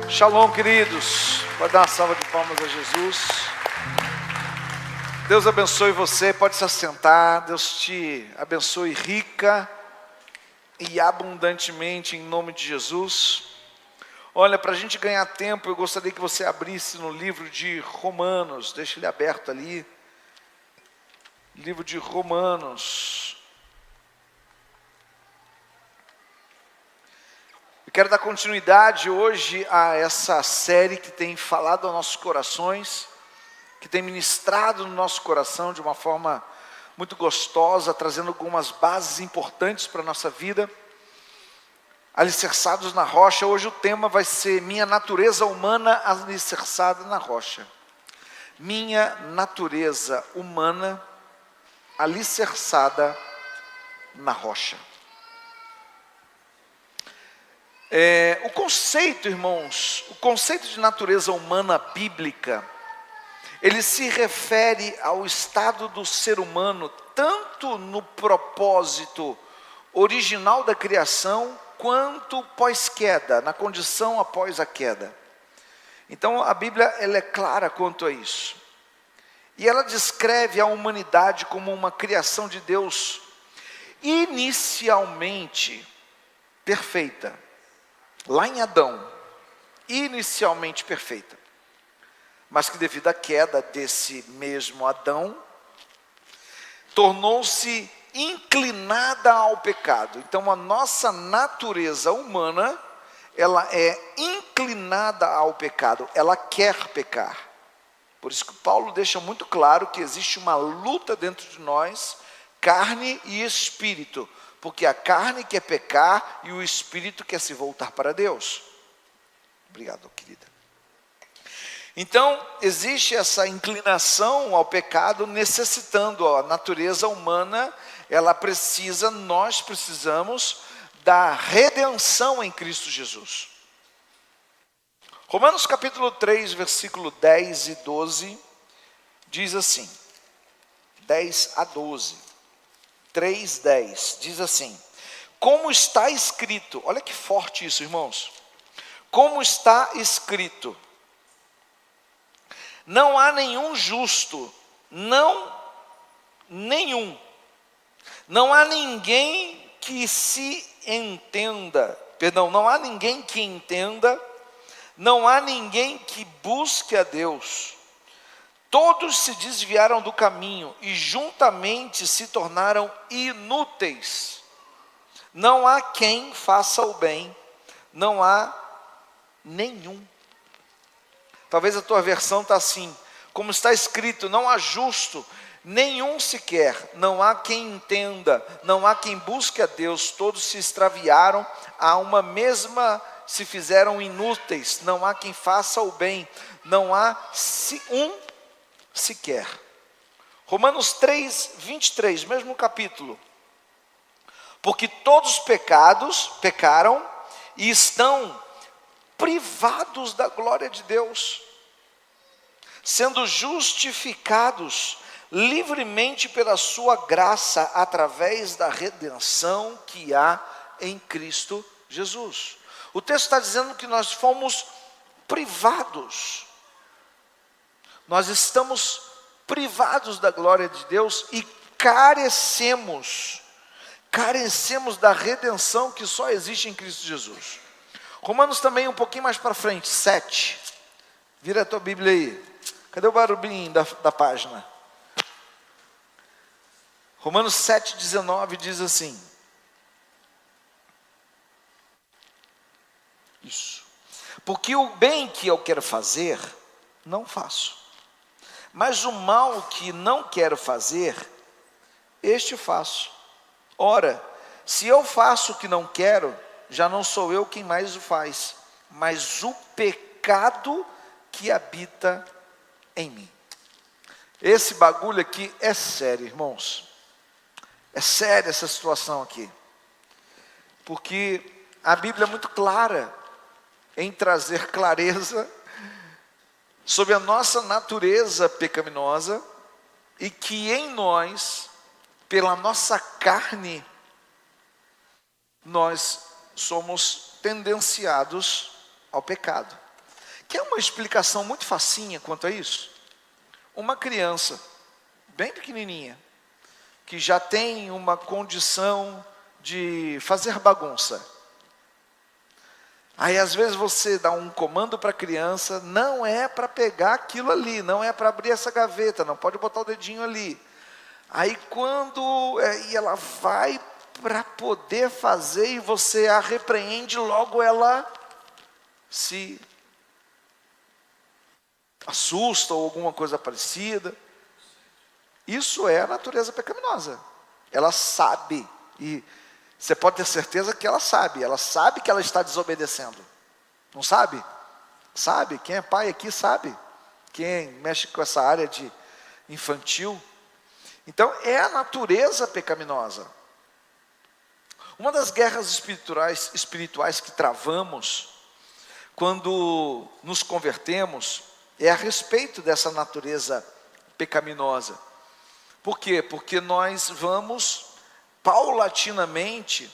Shalom, queridos. Pode dar uma salva de palmas a Jesus. Deus abençoe você, pode se assentar. Deus te abençoe rica e abundantemente em nome de Jesus. Olha, para a gente ganhar tempo, eu gostaria que você abrisse no livro de Romanos. Deixa ele aberto ali. Livro de Romanos. Eu quero dar continuidade hoje a essa série que tem falado aos nossos corações, que tem ministrado no nosso coração de uma forma muito gostosa, trazendo algumas bases importantes para a nossa vida, alicerçados na rocha. Hoje o tema vai ser minha natureza humana alicerçada na rocha. Minha natureza humana alicerçada na rocha. O conceito, irmãos, o conceito de natureza humana bíblica, ele se refere ao estado do ser humano, tanto no propósito original da criação, quanto pós-queda, na condição após a queda. Então a Bíblia ela é clara quanto a isso. E ela descreve a humanidade como uma criação de Deus inicialmente perfeita. Lá em Adão, inicialmente perfeita, mas que devido à queda desse mesmo Adão, tornou-se inclinada ao pecado. Então a nossa natureza humana, ela é inclinada ao pecado, ela quer pecar. Por isso que Paulo deixa muito claro que existe uma luta dentro de nós, carne e espírito, porque a carne quer pecar e o espírito quer se voltar para Deus. Obrigado, querida. Então, existe essa inclinação ao pecado, necessitando a natureza humana, nós precisamos da redenção em Cristo Jesus. Romanos capítulo 3, versículo 10 e 12, diz assim, 10 a 12. 3:10, diz assim: como está escrito, olha que forte isso, irmãos. Como está escrito: não há nenhum justo, não há ninguém que se entenda, não há ninguém que entenda, não há ninguém que busque a Deus. Todos se desviaram do caminho e juntamente se tornaram inúteis. Não há quem faça o bem, não há nenhum. Talvez a tua versão está assim: como está escrito, não há justo, nenhum sequer, não há quem entenda, não há quem busque a Deus, todos se extraviaram, a uma mesma se fizeram inúteis, não há quem faça o bem, não há um sequer. Romanos 3, 23, mesmo capítulo. Porque todos pecaram e estão privados da glória de Deus, sendo justificados livremente pela sua graça, através da redenção que há em Cristo Jesus. O texto está dizendo que nós fomos privados. Nós estamos privados da glória de Deus e carecemos da redenção que só existe em Cristo Jesus. Romanos também um pouquinho mais para frente, 7. Vira a tua Bíblia aí. Cadê o barulhinho da página? Romanos 7:19 diz assim. Isso. Porque o bem que eu quero fazer, não faço. Mas o mal que não quero fazer, este faço. Ora, se eu faço o que não quero, já não sou eu quem mais o faz, mas o pecado que habita em mim. Esse bagulho aqui é sério, irmãos. É séria essa situação aqui. Porque a Bíblia é muito clara em trazer clareza sobre a nossa natureza pecaminosa e que em nós, pela nossa carne, nós somos tendenciados ao pecado. Quer uma explicação muito facinha quanto a isso? Uma criança, bem pequenininha, que já tem uma condição de fazer bagunça. Aí às vezes você dá um comando para a criança, não é para pegar aquilo ali, não é para abrir essa gaveta, não pode botar o dedinho ali. Aí quando e ela vai para poder fazer e você a repreende, logo ela se assusta ou alguma coisa parecida. Isso é a natureza pecaminosa. Ela sabe, e você pode ter certeza que ela sabe que ela está desobedecendo. Não sabe? Sabe, quem é pai aqui sabe. Quem mexe com essa área de infantil. Então é a natureza pecaminosa. Uma das guerras espirituais que travamos quando nos convertemos é a respeito dessa natureza pecaminosa. Por quê? Porque nós vamos paulatinamente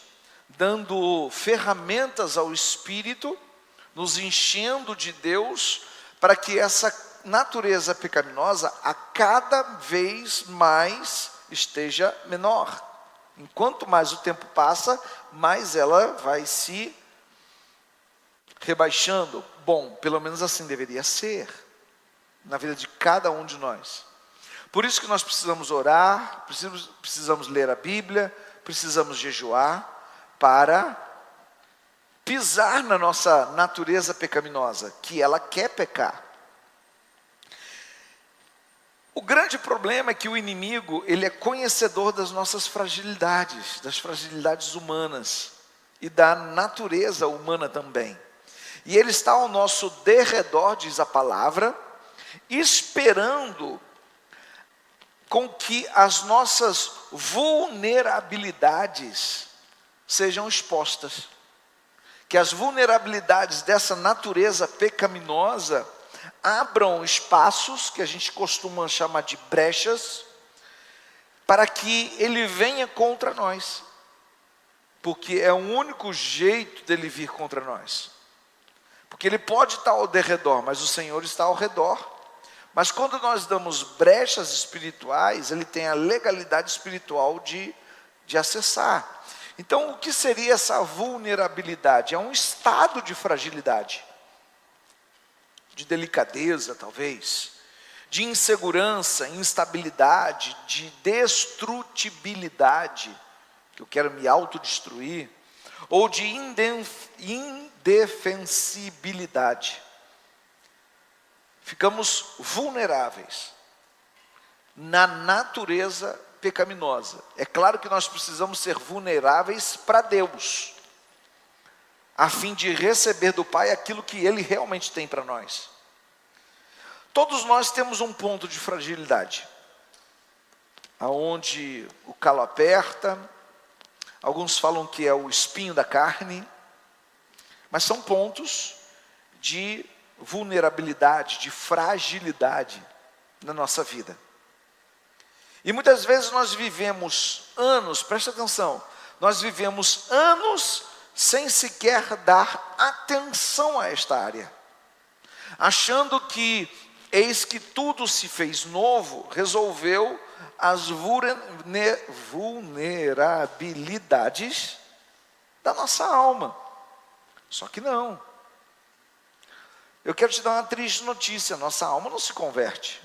dando ferramentas ao Espírito, nos enchendo de Deus, para que essa natureza pecaminosa a cada vez mais esteja menor. Enquanto mais o tempo passa, mais ela vai se rebaixando. Bom, pelo menos assim deveria ser na vida de cada um de nós. Por isso que nós precisamos orar, precisamos ler a Bíblia, precisamos jejuar para pisar na nossa natureza pecaminosa, que ela quer pecar. O grande problema é que o inimigo, ele é conhecedor das nossas fragilidades, das fragilidades humanas e da natureza humana também. E ele está ao nosso derredor, diz a palavra, esperando com que as nossas vulnerabilidades sejam expostas. Que as vulnerabilidades dessa natureza pecaminosa abram espaços, que a gente costuma chamar de brechas, para que ele venha contra nós. Porque é o único jeito dele vir contra nós. Porque ele pode estar ao derredor, mas o Senhor está ao redor. Mas quando nós damos brechas espirituais, ele tem a legalidade espiritual de acessar. Então, o que seria essa vulnerabilidade? É um estado de fragilidade, de delicadeza talvez, de insegurança, instabilidade, de destrutibilidade, que eu quero me autodestruir, ou de indefensibilidade. Ficamos vulneráveis na natureza pecaminosa. É claro que nós precisamos ser vulneráveis para Deus, a fim de receber do Pai aquilo que Ele realmente tem para nós. Todos nós temos um ponto de fragilidade, aonde o calo aperta, alguns falam que é o espinho da carne, mas são pontos de vulnerabilidade, de fragilidade na nossa vida. E muitas vezes nós vivemos anos, presta atenção, nós vivemos anos sem sequer dar atenção a esta área, achando que eis que tudo se fez novo, resolveu as vulnerabilidades da nossa alma. Só que não. Eu quero te dar uma triste notícia, nossa alma não se converte.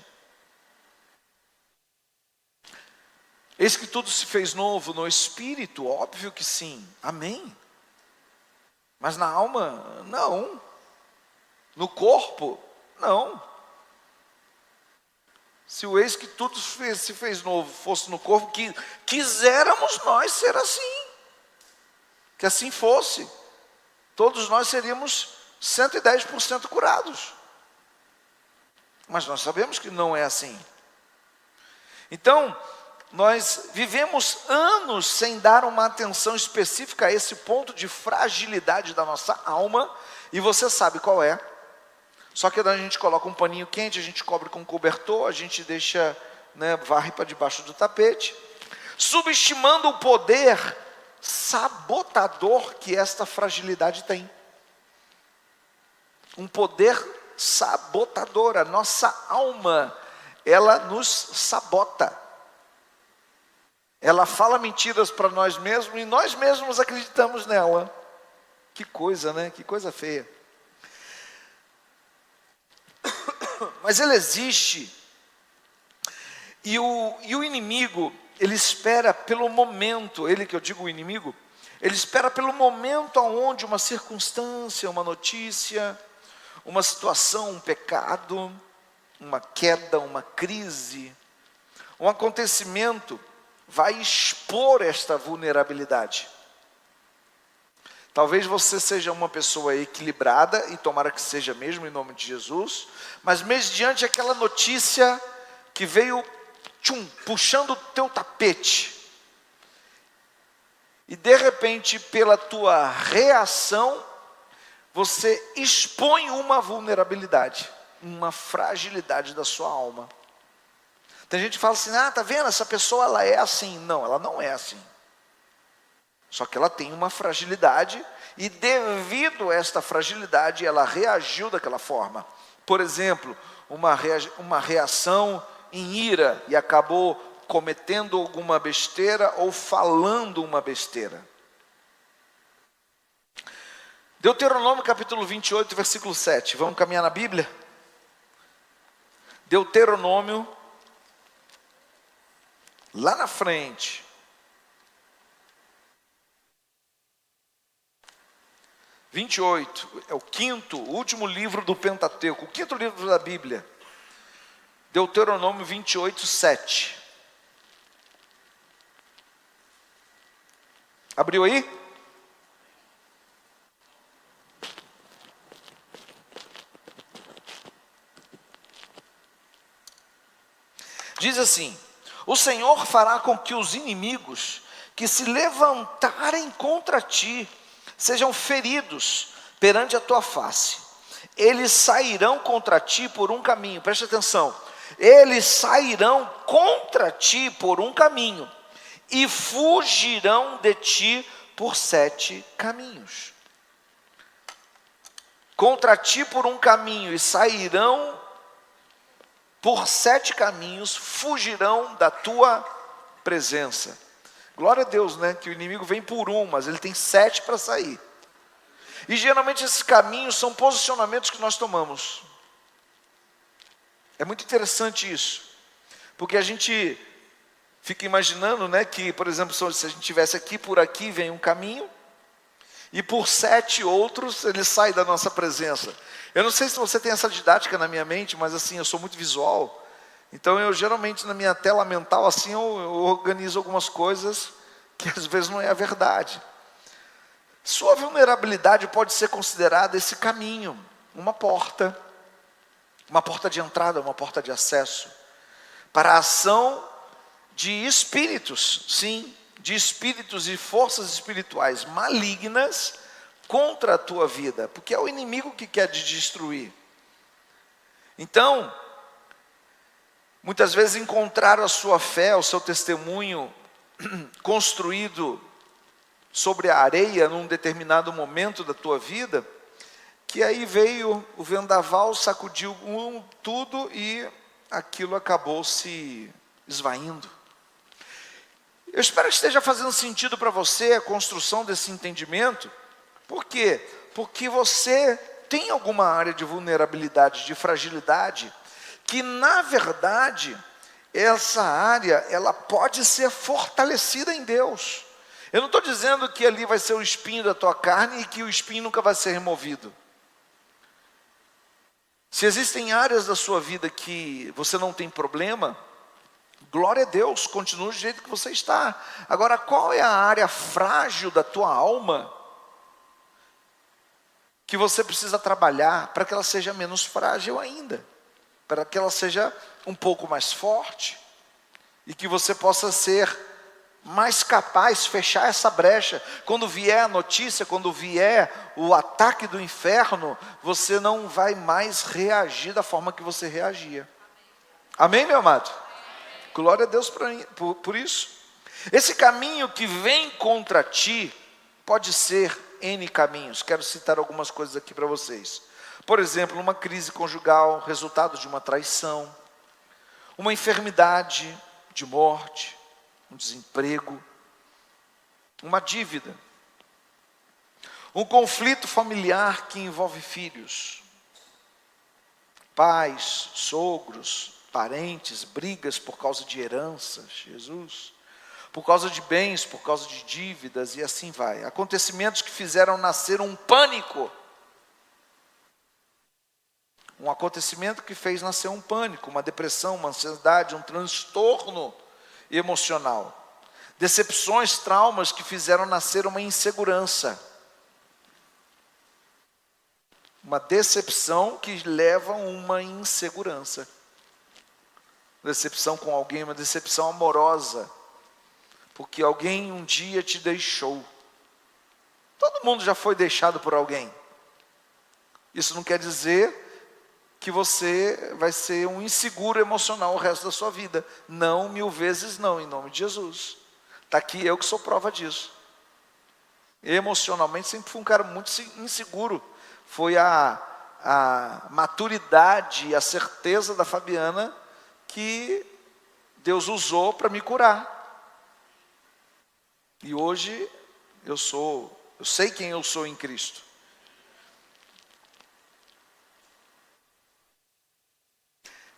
Eis que tudo se fez novo no espírito, óbvio que sim, amém. Mas na alma, não. No corpo, não. Se o eis que tudo se fez novo fosse no corpo, que quiséramos nós ser assim. Que assim fosse. Todos nós seríamos 110% curados. Mas nós sabemos que não é assim. Então, nós vivemos anos sem dar uma atenção específica a esse ponto de fragilidade da nossa alma, e você sabe qual é. Só que a gente coloca um paninho quente, a gente cobre com um cobertor, a gente deixa, varre para debaixo do tapete, subestimando o poder sabotador que esta fragilidade tem. um poder sabotador. A nossa alma, ela nos sabota. Ela fala mentiras para nós mesmos e nós mesmos acreditamos nela. Que coisa, né? Que coisa feia. Mas ele existe. E o inimigo, ele espera pelo momento, ele que eu digo o inimigo, ele espera pelo momento onde uma circunstância, uma notícia, uma situação, um pecado, uma queda, uma crise, um acontecimento vai expor esta vulnerabilidade. Talvez você seja uma pessoa equilibrada, e tomara que seja mesmo em nome de Jesus, mas mediante aquela notícia que veio puxando o teu tapete, e de repente pela tua reação, você expõe uma vulnerabilidade, uma fragilidade da sua alma. Tem gente que fala assim, tá vendo, essa pessoa ela é assim. Não, ela não é assim. Só que ela tem uma fragilidade, e devido a esta fragilidade, ela reagiu daquela forma. Por exemplo, uma reação em ira, e acabou cometendo alguma besteira, ou falando uma besteira. Deuteronômio capítulo 28, versículo 7. Vamos caminhar na Bíblia? Deuteronômio, lá na frente. – 28, é o último livro do Pentateuco, o quinto livro da Bíblia. Deuteronômio 28, 7. Abriu aí? Diz assim: o Senhor fará com que os inimigos que se levantarem contra ti sejam feridos perante a tua face. Eles sairão contra ti por um caminho. Preste atenção. Eles sairão contra ti por um caminho e fugirão de ti por 7 caminhos. Contra ti por um caminho e sairão por 7 caminhos, fugirão da tua presença. Glória a Deus, né? Que o inimigo vem por um, mas ele tem 7 para sair. E geralmente esses caminhos são posicionamentos que nós tomamos. É muito interessante isso, porque a gente fica imaginando, né, que, por exemplo, se a gente tivesse aqui, por aqui vem um caminho, e por 7 outros ele sai da nossa presença. Eu não sei se você tem essa didática na minha mente, mas assim, eu sou muito visual. Então eu geralmente na minha tela mental assim, eu organizo algumas coisas que às vezes não é a verdade. Sua vulnerabilidade pode ser considerada esse caminho, uma porta de entrada, uma porta de acesso, para a ação de espíritos, sim, de espíritos e forças espirituais malignas contra a tua vida, porque é o inimigo que quer te destruir. Então, muitas vezes encontrar a sua fé, o seu testemunho construído sobre a areia num determinado momento da tua vida, que aí veio o vendaval, sacudiu tudo e aquilo acabou se esvaindo. Eu espero que esteja fazendo sentido para você a construção desse entendimento. Por quê? Porque você tem alguma área de vulnerabilidade, de fragilidade, que na verdade, essa área, ela pode ser fortalecida em Deus. Eu não estou dizendo que ali vai ser o espinho da tua carne e que o espinho nunca vai ser removido. Se existem áreas da sua vida que você não tem problema, glória a Deus, continue do jeito que você está. Agora, qual é a área frágil da tua alma que você precisa trabalhar para que ela seja menos frágil ainda? Para que ela seja um pouco mais forte e que você possa ser mais capaz, fechar essa brecha. Quando vier a notícia, quando vier o ataque do inferno, você não vai mais reagir da forma que você reagia. Amém, meu amado? Glória a Deus por isso. Esse caminho que vem contra ti pode ser N caminhos. Quero citar algumas coisas aqui para vocês. Por exemplo, uma crise conjugal, resultado de uma traição, uma enfermidade de morte, um desemprego, uma dívida, um conflito familiar que envolve filhos, pais, sogros, parentes, brigas por causa de heranças, Jesus, por causa de bens, por causa de dívidas e assim vai. Acontecimentos que fizeram nascer um pânico. Um acontecimento que fez nascer um pânico, uma depressão, uma ansiedade, um transtorno emocional. Decepções, traumas que fizeram nascer uma insegurança. Uma decepção que leva a uma insegurança. Decepção com alguém, uma decepção amorosa. Porque alguém um dia te deixou. Todo mundo já foi deixado por alguém. Isso não quer dizer que você vai ser um inseguro emocional o resto da sua vida. Não, 1000 vezes não, em nome de Jesus. Está aqui eu que sou prova disso. Emocionalmente sempre fui um cara muito inseguro. Foi a maturidade e a certeza da Fabiana que Deus usou para me curar. E hoje eu sei quem eu sou em Cristo.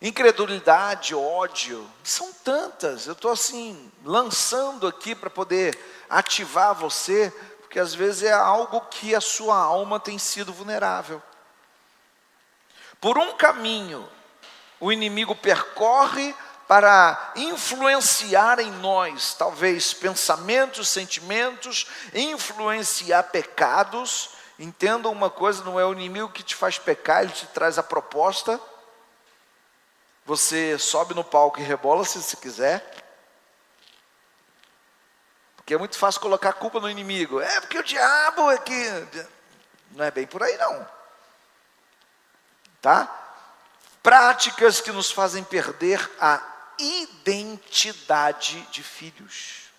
Incredulidade, ódio, são tantas. Eu estou assim, lançando aqui para poder ativar você, porque às vezes é algo que a sua alma tem sido vulnerável. Por um caminho, o inimigo percorre para influenciar em nós, talvez pensamentos, sentimentos, influenciar pecados. Entenda uma coisa, não é o inimigo que te faz pecar, ele te traz a proposta. Você sobe no palco e rebola se você quiser. Porque é muito fácil colocar a culpa no inimigo. É porque o diabo é que... Não é bem por aí não. Tá? Práticas que nos fazem perder a identidade de filhos.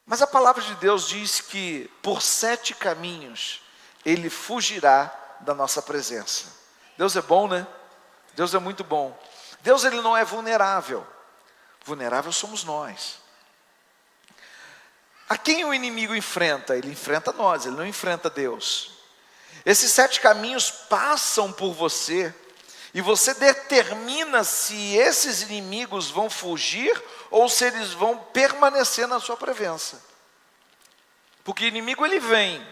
Mas a palavra de Deus diz que por 7 caminhos Ele fugirá da nossa presença. Deus é bom, né? Deus é muito bom. Deus, Ele não é vulnerável. Vulnerável somos nós. A quem o inimigo enfrenta? Ele enfrenta nós, ele não enfrenta Deus. Esses 7 caminhos passam por você, e você determina se esses inimigos vão fugir, ou se eles vão permanecer na sua presença. Porque o inimigo ele vem,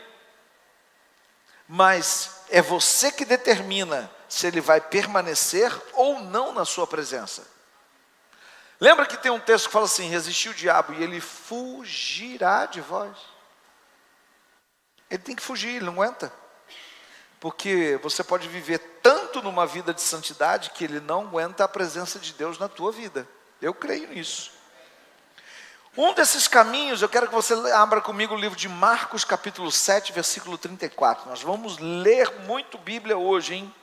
mas é você que determina se ele vai permanecer ou não na sua presença. Lembra que tem um texto que fala assim: resistir o diabo e ele fugirá de vós. Ele tem que fugir, ele não aguenta. Porque você pode viver tanto numa vida de santidade que ele não aguenta a presença de Deus na tua vida. Eu creio nisso. Um desses caminhos, eu quero que você abra comigo o livro de Marcos capítulo 7, versículo 34. Nós vamos ler muito Bíblia hoje, hein?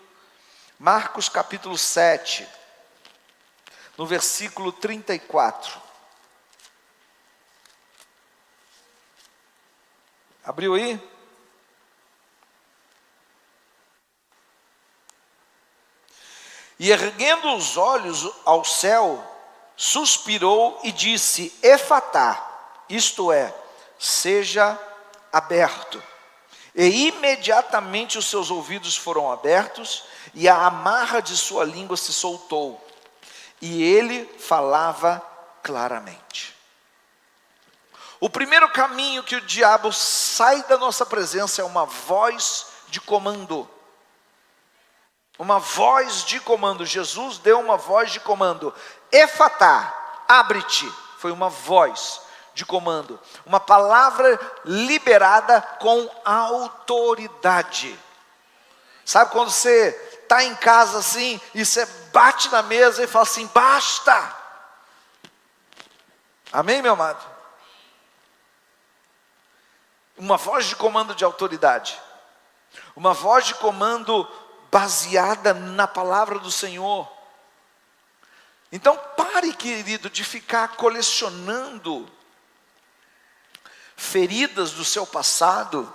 Marcos capítulo 7, no versículo 34. Abriu aí? E erguendo os olhos ao céu, suspirou e disse: Efatá, isto é, seja aberto. E imediatamente os seus ouvidos foram abertos, e a amarra de sua língua se soltou, e ele falava claramente. O primeiro caminho que o diabo sai da nossa presença é uma voz de comando. Uma voz de comando. Jesus deu uma voz de comando. Efatá, abre-te. Foi uma voz de comando. Uma palavra liberada com autoridade. Sabe quando você está em casa assim, e você bate na mesa e fala assim: basta. Amém, meu amado? Uma voz de comando de autoridade. Uma voz de comando baseada na palavra do Senhor. Então pare, querido, de ficar colecionando feridas do seu passado,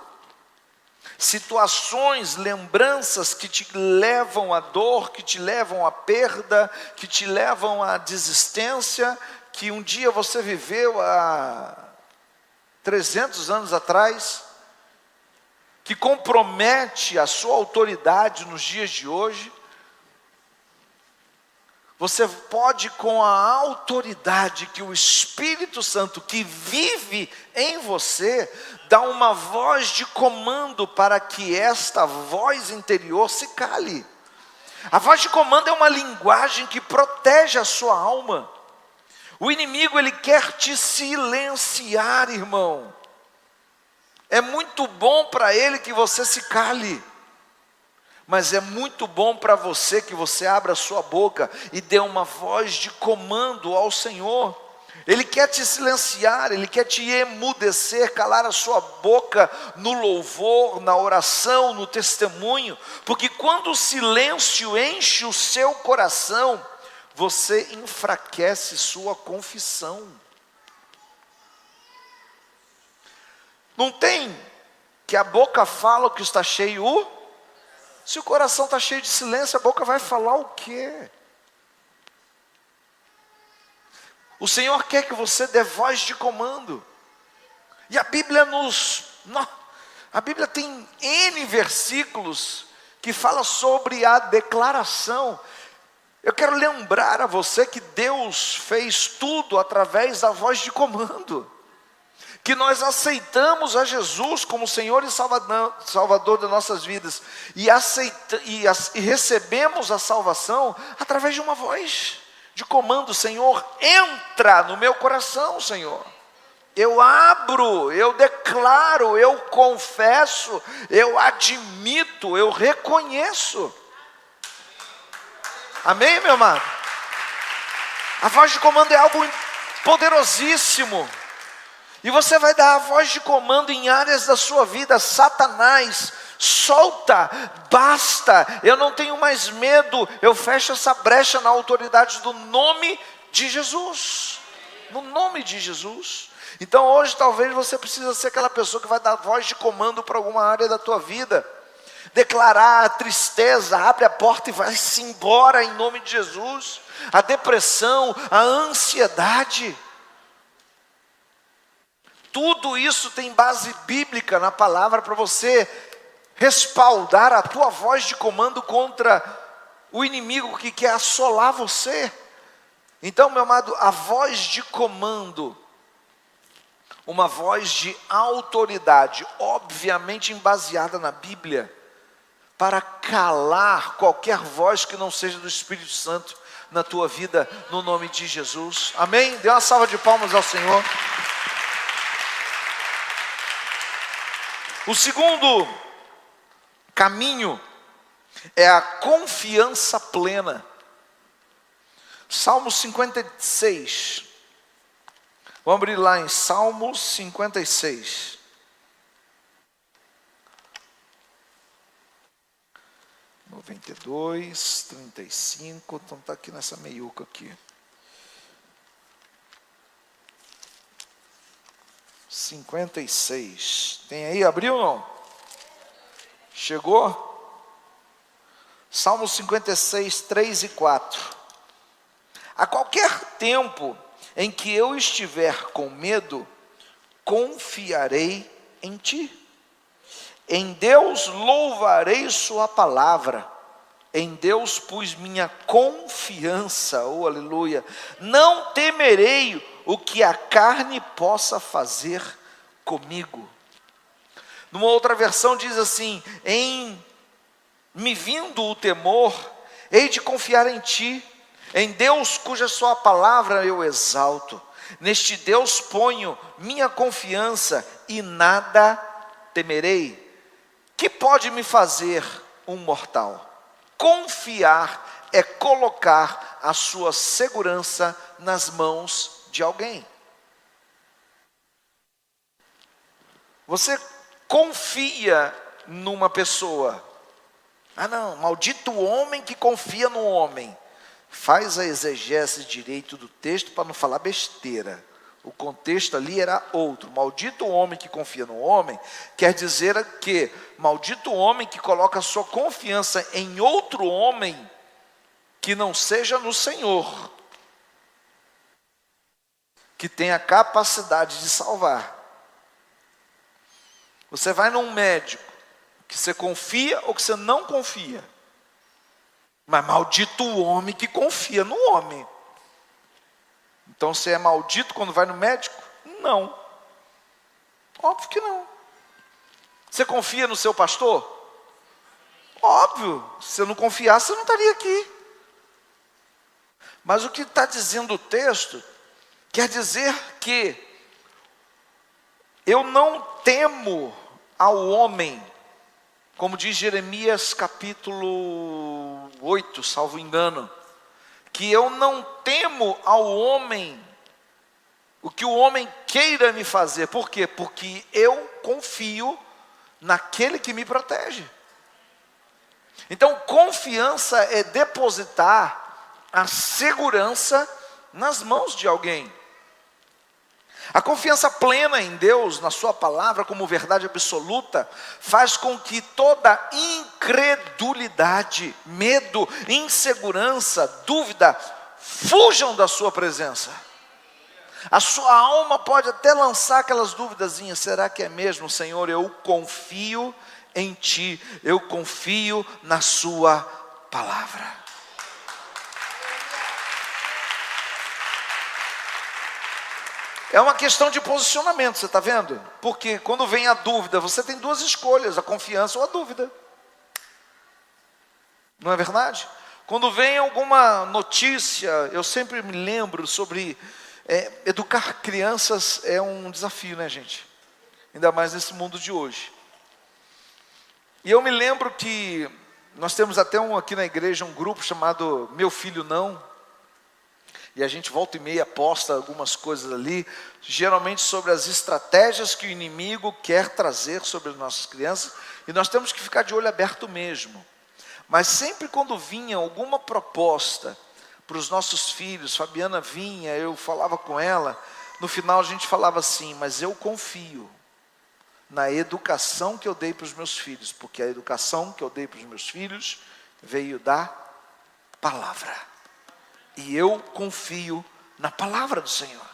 situações, lembranças que te levam à dor, que te levam à perda, que te levam à desistência, que um dia você viveu há 300 anos atrás, que compromete a sua autoridade nos dias de hoje. Você pode, com a autoridade que o Espírito Santo que vive em você, dar uma voz de comando para que esta voz interior se cale. A voz de comando é uma linguagem que protege a sua alma. O inimigo, ele quer te silenciar, irmão. É muito bom para ele que você se cale. Mas é muito bom para você que você abra a sua boca e dê uma voz de comando ao Senhor. Ele quer te silenciar, Ele quer te emudecer, calar a sua boca no louvor, na oração, no testemunho. Porque quando o silêncio enche o seu coração, você enfraquece sua confissão. Não tem que a boca fala o que está cheio. Se o coração está cheio de silêncio, a boca vai falar o quê? O Senhor quer que você dê voz de comando. E a Bíblia a Bíblia tem N versículos que fala sobre a declaração. Eu quero lembrar a você que Deus fez tudo através da voz de comando. Que nós aceitamos a Jesus como Senhor e Salvador das nossas vidas, e recebemos a salvação através de uma voz de comando. Senhor, entra no meu coração, Senhor. Eu abro, eu declaro, eu confesso, eu admito, eu reconheço. Amém, meu amado? A voz de comando é algo poderosíssimo. E você vai dar a voz de comando em áreas da sua vida. Satanás, solta, basta, eu não tenho mais medo. Eu fecho essa brecha na autoridade do nome de Jesus. No nome de Jesus. Então hoje talvez você precisa ser aquela pessoa que vai dar voz de comando para alguma área da tua vida. Declarar a tristeza, abre a porta e vai-se embora em nome de Jesus. A depressão, a ansiedade. Tudo isso tem base bíblica na palavra para você respaldar a tua voz de comando contra o inimigo que quer assolar você. Então, meu amado, a voz de comando, uma voz de autoridade, obviamente baseada na Bíblia, para calar qualquer voz que não seja do Espírito Santo na tua vida, no nome de Jesus. Amém? Dê uma salva de palmas ao Senhor. O segundo caminho é a confiança plena. Salmo 56. Vamos abrir lá em Salmos 56. Noventa e dois, 35, então está aqui nessa meiuca aqui. 56. Tem aí, abriu ou não? Chegou? Salmo 56, 3 e 4. A qualquer tempo em que eu estiver com medo, confiarei em ti. Em Deus louvarei sua palavra. Em Deus pus minha confiança, oh aleluia. Não temerei o que a carne possa fazer comigo. Numa outra versão diz assim: em me vindo o temor, hei de confiar em ti. Em Deus cuja sua palavra eu exalto. Neste Deus ponho minha confiança e nada temerei. Que pode me fazer um mortal? Confiar é colocar a sua segurança nas mãos de alguém. Você confia numa pessoa. Ah não, maldito o homem que confia no homem. Faz a exegese direito do texto para não falar besteira. O contexto ali era outro. Maldito o homem que confia no homem, quer dizer que maldito o homem que coloca sua confiança em outro homem que não seja no Senhor, que tem a capacidade de salvar. Você vai num médico que você confia ou que você não confia. Mas maldito o homem que confia no homem. Então você é maldito quando vai no médico? Não. Óbvio que não. Você confia no seu pastor? Óbvio. Se você não confiasse, você não estaria aqui. Mas o que está dizendo o texto, quer dizer que eu não temo ao homem, como diz Jeremias capítulo 8, salvo engano, que eu não temo ao homem, o que o homem queira me fazer. Por quê? Porque eu confio naquele que me protege. Então, confiança é depositar a segurança nas mãos de alguém. A confiança plena em Deus, na sua palavra, como verdade absoluta, faz com que toda incredulidade, medo, insegurança, dúvida, fujam da sua presença. A sua alma pode até lançar aquelas duvidazinhas: será que é mesmo, Senhor? Eu confio em Ti, eu confio na sua palavra. É uma questão de posicionamento, você está vendo? Porque quando vem a dúvida, você tem duas escolhas: a confiança ou a dúvida. Não é verdade? Quando vem alguma notícia, eu sempre me lembro sobre educar crianças é um desafio, né, gente? Ainda mais nesse mundo de hoje. E eu me lembro que nós temos até aqui na igreja um grupo chamado Meu Filho Não. E a gente volta e meia posta algumas coisas ali, geralmente sobre as estratégias que o inimigo quer trazer sobre as nossas crianças, e nós temos que ficar de olho aberto mesmo. Mas sempre quando vinha alguma proposta para os nossos filhos, Fabiana vinha, eu falava com ela, no final a gente falava assim: mas eu confio na educação que eu dei para os meus filhos, porque a educação que eu dei para os meus filhos veio da palavra. E eu confio na palavra do Senhor.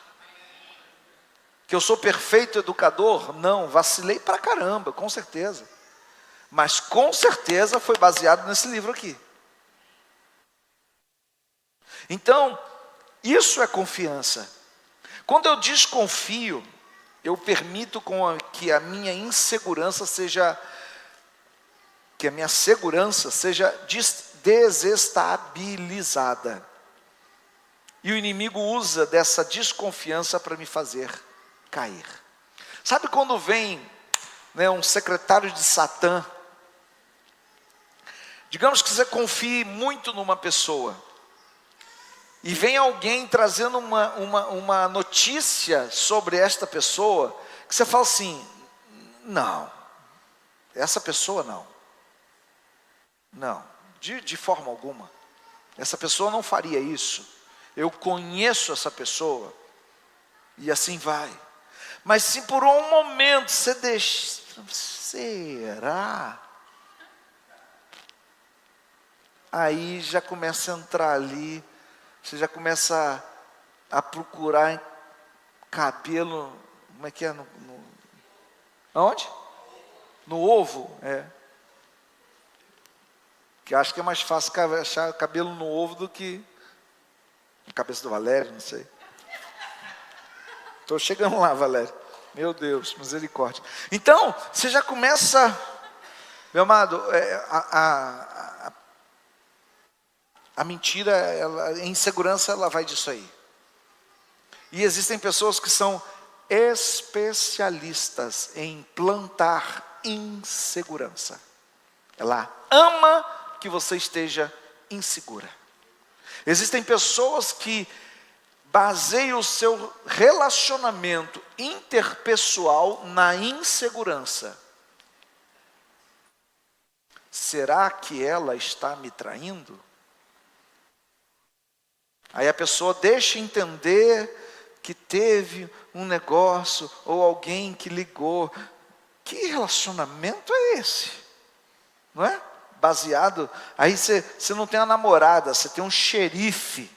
Que eu sou perfeito educador? Não, vacilei pra caramba, com certeza. Mas com certeza foi baseado nesse livro aqui. Então, isso é confiança. Quando eu desconfio, eu permito que a minha insegurança seja, que a minha segurança seja desestabilizada. E o inimigo usa dessa desconfiança para me fazer cair. Sabe quando vem um secretário de Satã? Digamos que você confie muito numa pessoa, e vem alguém trazendo uma notícia sobre esta pessoa, que você fala assim: não, essa pessoa não, de forma alguma, essa pessoa não faria isso. Eu conheço essa pessoa, e assim vai. Mas se por um momento você deixa, será? Aí já começa a entrar ali, você já começa a procurar cabelo, como é que é? Aonde? No ovo, Que acho que é mais fácil achar cabelo no ovo do que na cabeça do Valério, não sei. Estou chegando lá, Valério. Meu Deus, misericórdia. Então, você já começa, meu amado, a mentira, a insegurança, ela vai disso aí. E existem pessoas que são especialistas em plantar insegurança. Ela ama que você esteja insegura. Existem pessoas que baseiam o seu relacionamento interpessoal na insegurança. Será que ela está me traindo? Aí a pessoa deixa entender que teve um negócio, ou alguém que ligou. Que relacionamento é esse? Não é? Baseado, aí você não tem uma namorada, você tem um xerife,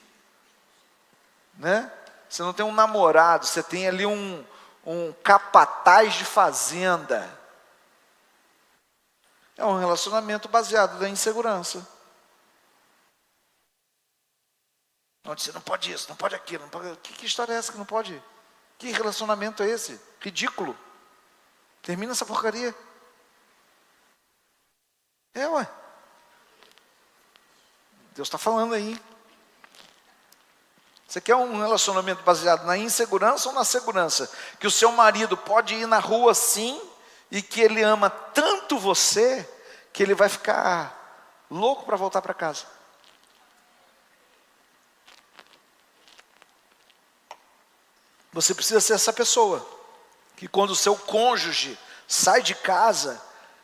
né? Você não tem um namorado, você tem ali um capataz de fazenda. É um relacionamento baseado na insegurança. Onde você não pode isso, não pode aquilo, não pode... Que história é essa que não pode? Que relacionamento é esse? Ridículo. Termina essa porcaria. Ué. Deus está falando aí. Você quer um relacionamento baseado na insegurança ou na segurança? Que o seu marido pode ir na rua sim, e que ele ama tanto você, que ele vai ficar louco para voltar para casa. Você precisa ser essa pessoa, que quando o seu cônjuge sai de casa,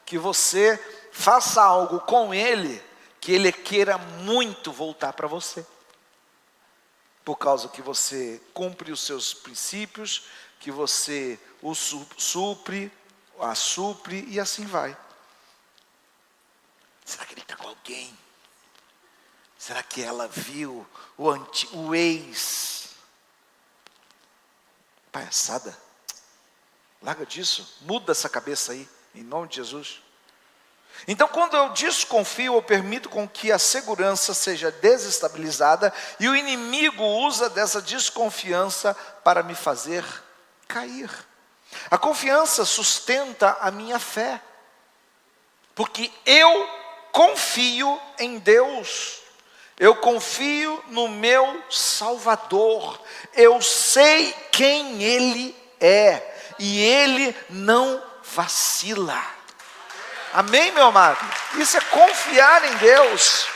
que você faça algo com ele, que ele queira muito voltar para você. Por causa que você cumpre os seus princípios, que você o supre, a supre e assim vai. Será que ele está com alguém? Será que ela viu o ex? Palhaçada. Larga disso, muda essa cabeça aí, em nome de Jesus. Então, quando eu desconfio, eu permito com que a segurança seja desestabilizada, e o inimigo usa dessa desconfiança para me fazer cair. A confiança sustenta a minha fé, porque eu confio em Deus. Eu confio no meu Salvador. Eu sei quem Ele é, e Ele não vacila. Amém, meu amado? Isso é confiar em Deus.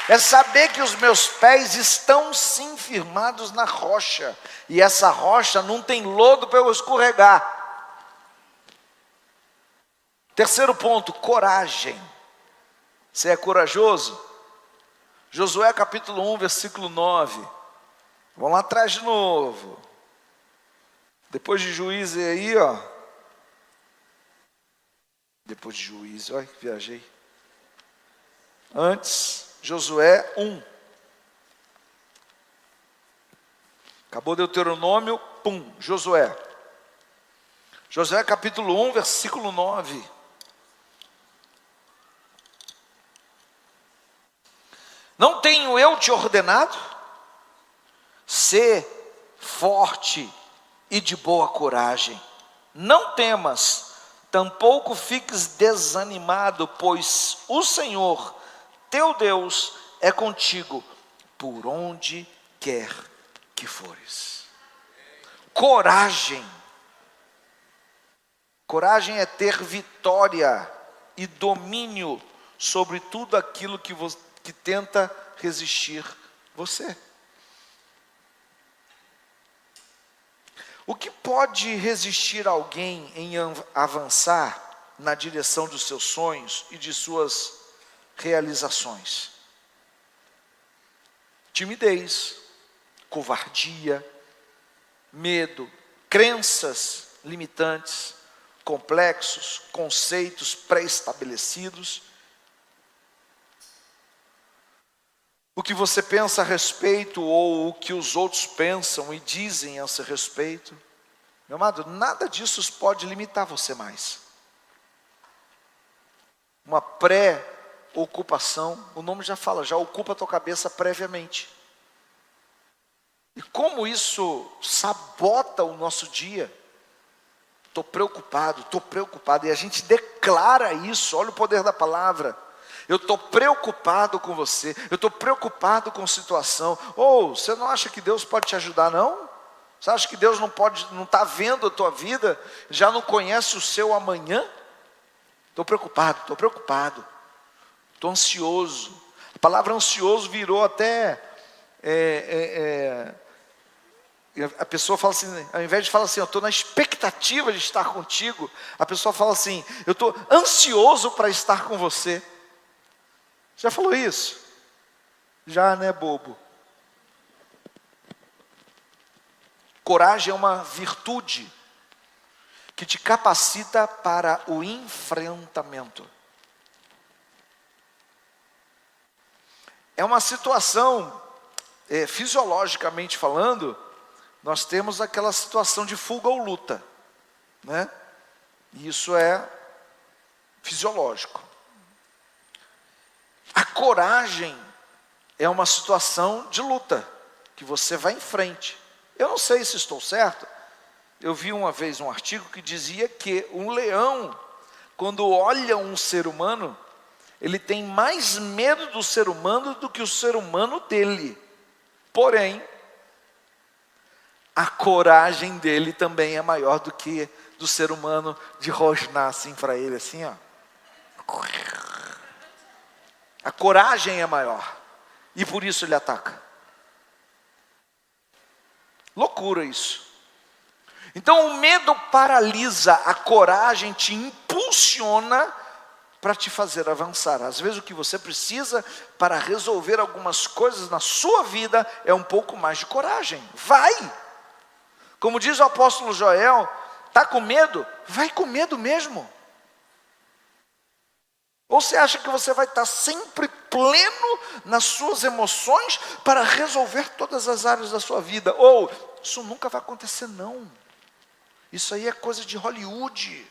É saber que os meus pés estão sim firmados na rocha, e essa rocha não tem lodo para eu escorregar. Terceiro ponto, coragem. Você é corajoso? Josué capítulo 1, versículo 9. Vamos lá atrás de novo. Depois de Juízes aí, ó. Depois de Juízes, olha que viajei. Antes, Josué 1. Acabou Deuteronômio, pum, Josué. Josué capítulo 1, versículo 9. Não tenho eu te ordenado? Sê forte e de boa coragem. Não temas, tampouco fiques desanimado, pois o Senhor, teu Deus, é contigo, por onde quer que fores. Coragem. Coragem é ter vitória e domínio sobre tudo aquilo que tenta resistir você. O que pode resistir alguém em avançar na direção dos seus sonhos e de suas realizações? Timidez, covardia, medo, crenças limitantes, complexos, conceitos pré-estabelecidos. O que você pensa a respeito, ou o que os outros pensam e dizem a seu respeito. Meu amado, nada disso pode limitar você mais. Uma pré-ocupação, o nome já fala, já ocupa a tua cabeça previamente. E como isso sabota o nosso dia? Estou preocupado, e a gente declara isso, olha o poder da palavra. Eu estou preocupado com você, eu estou preocupado com a situação. Você não acha que Deus pode te ajudar, não? Você acha que Deus não está vendo a tua vida, já não conhece o seu amanhã? Estou preocupado, estou ansioso. A palavra ansioso virou até, a pessoa fala assim, ao invés de falar assim, eu estou na expectativa de estar contigo, a pessoa fala assim, eu estou ansioso para estar com você. Já falou isso? Já, né, bobo? Coragem é uma virtude que te capacita para o enfrentamento. É uma situação, fisiologicamente falando, nós temos aquela situação de fuga ou luta, né? E isso é fisiológico. A coragem é uma situação de luta, que você vai em frente. Eu não sei se estou certo. Eu vi uma vez um artigo que dizia que um leão, quando olha um ser humano, ele tem mais medo do ser humano do que o ser humano dele. Porém, a coragem dele também é maior do que do ser humano de rosnar assim para ele, assim, ó. A coragem é maior. E por isso ele ataca. Loucura isso. Então o medo paralisa, a coragem te impulsiona para te fazer avançar. Às vezes o que você precisa para resolver algumas coisas na sua vida é um pouco mais de coragem. Vai! Como diz o apóstolo Joel, está com medo? Vai com medo mesmo. Ou você acha que você vai estar sempre pleno nas suas emoções para resolver todas as áreas da sua vida? Ou, isso nunca vai acontecer não. Isso aí é coisa de Hollywood,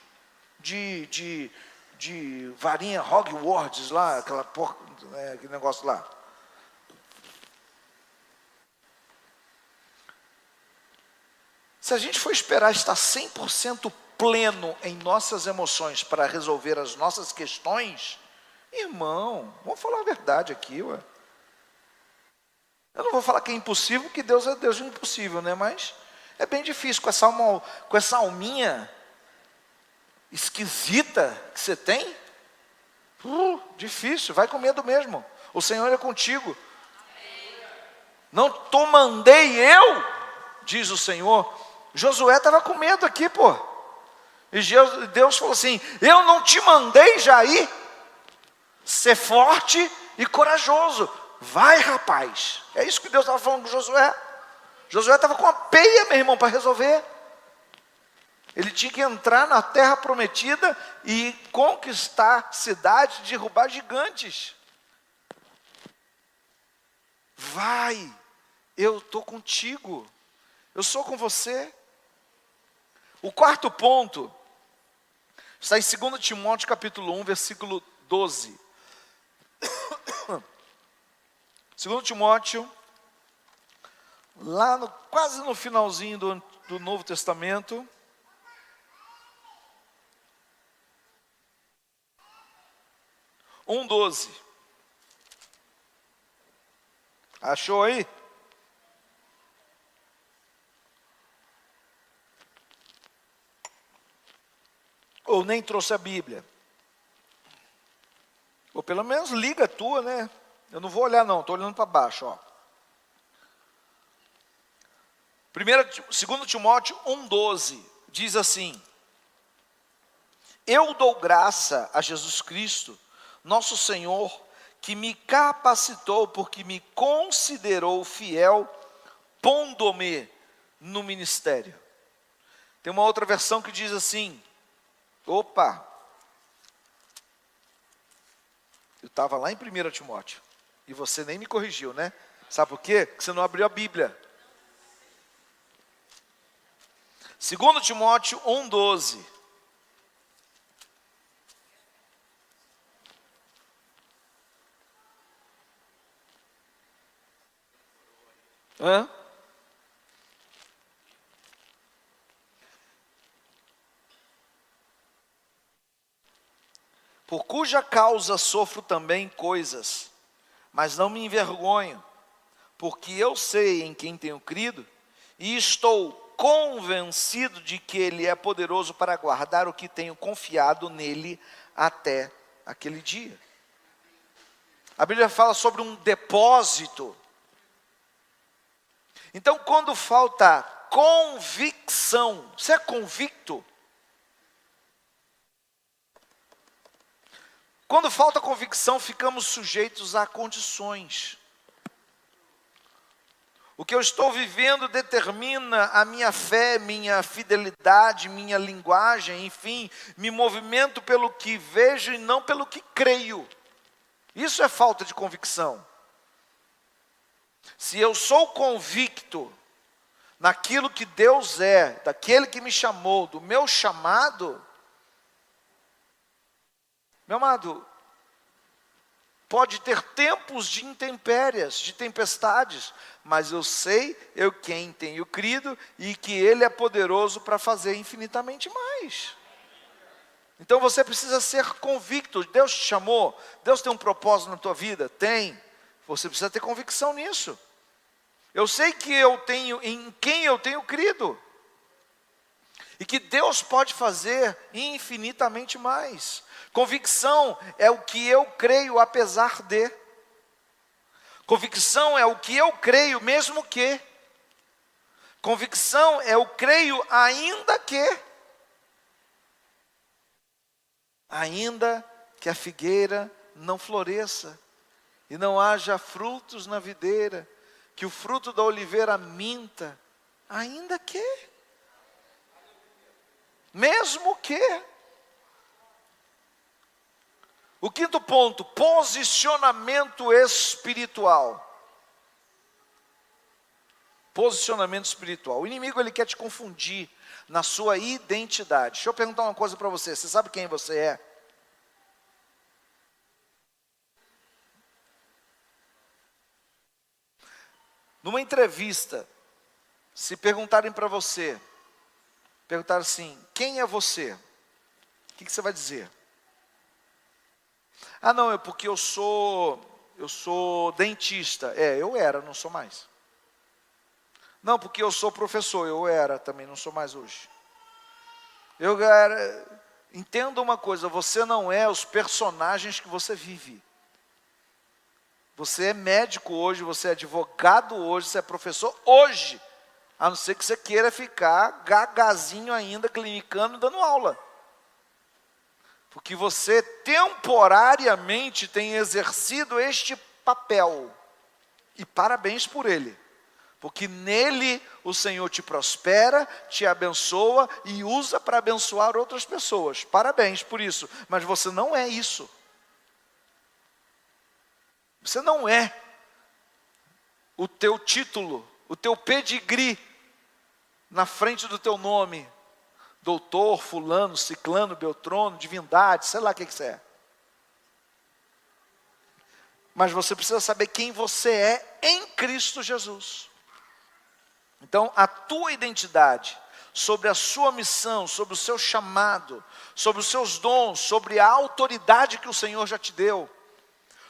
de varinha Hogwarts lá, aquele negócio lá. Se a gente for esperar estar 100% pleno em nossas emoções para resolver as nossas questões, irmão, vamos falar a verdade aqui, ué. Eu não vou falar que é impossível, porque Deus é Deus do impossível, né? Mas é bem difícil com essa alminha esquisita que você tem. Difícil, vai com medo mesmo. O Senhor é contigo. Não te mandei eu, diz o Senhor. Josué estava com medo aqui, pô. E Deus falou assim: eu não te mandei já ir? Ser forte e corajoso. Vai, rapaz. É isso que Deus estava falando com Josué. Josué estava com a peia, meu irmão, para resolver. Ele tinha que entrar na terra prometida e conquistar cidades, derrubar gigantes. Vai, eu estou contigo. Eu sou com você. O quarto ponto está em 2 Timóteo capítulo 1, versículo 12. 2 Timóteo, lá quase no finalzinho do Novo Testamento. – 1:12. Achou aí? Ou nem trouxe a Bíblia? Ou pelo menos liga a tua, né? Eu não vou olhar não, estou olhando para baixo, ó. 2 Timóteo 1:12 diz assim: eu dou graça a Jesus Cristo, nosso Senhor, que me capacitou porque me considerou fiel, pondo-me no ministério. Tem uma outra versão que diz assim, opa, eu estava lá em 1 Timóteo, e você nem me corrigiu, né? Sabe por quê? Porque você não abriu a Bíblia. 2 Timóteo 1:12. Por cuja causa sofro também coisas, mas não me envergonho, porque eu sei em quem tenho crido, e estou convencido de que Ele é poderoso para guardar o que tenho confiado nele até aquele dia. A Bíblia fala sobre um depósito. Então, quando falta convicção, você é convicto? Quando falta convicção, ficamos sujeitos a condições. O que eu estou vivendo determina a minha fé, minha fidelidade, minha linguagem, enfim, me movimento pelo que vejo e não pelo que creio. Isso é falta de convicção. Se eu sou convicto naquilo que Deus é, daquele que me chamou, do meu chamado, meu amado, pode ter tempos de intempéries, de tempestades, mas eu sei, eu quem tenho crido, e que Ele é poderoso para fazer infinitamente mais. Então você precisa ser convicto. Deus te chamou, Deus tem um propósito na tua vida? Tem. Você precisa ter convicção nisso. Eu sei que eu tenho, em quem eu tenho crido, e que Deus pode fazer infinitamente mais. Convicção é o que eu creio apesar de. Convicção é o que eu creio mesmo que. Convicção é o creio ainda que. Ainda que a figueira não floresça e não haja frutos na videira, que o fruto da oliveira minta, ainda que. Mesmo que. O quinto ponto, posicionamento espiritual. Posicionamento espiritual. O inimigo ele quer te confundir na sua identidade. Deixa eu perguntar uma coisa para você. Você sabe quem você é? Numa entrevista, se perguntarem para você, perguntar assim, quem é você? O que você vai dizer? Ah, não, é porque eu sou dentista. Eu era, não sou mais. Não, porque eu sou professor. Eu era, também não sou mais hoje. Entenda uma coisa, você não é os personagens que você vive. Você é médico hoje, você é advogado hoje, você é professor hoje. A não ser que você queira ficar gagazinho ainda, clinicando, dando aula. Porque você temporariamente tem exercido este papel. E parabéns por ele. Porque nele o Senhor te prospera, te abençoa e usa para abençoar outras pessoas. Parabéns por isso. Mas você não é isso. Você não é o teu título, o teu pedigree na frente do teu nome. Doutor, fulano, ciclano, beltrano, divindade, sei lá o que você é. Mas você precisa saber quem você é em Cristo Jesus. Então, a tua identidade, sobre a sua missão, sobre o seu chamado, sobre os seus dons, sobre a autoridade que o Senhor já te deu,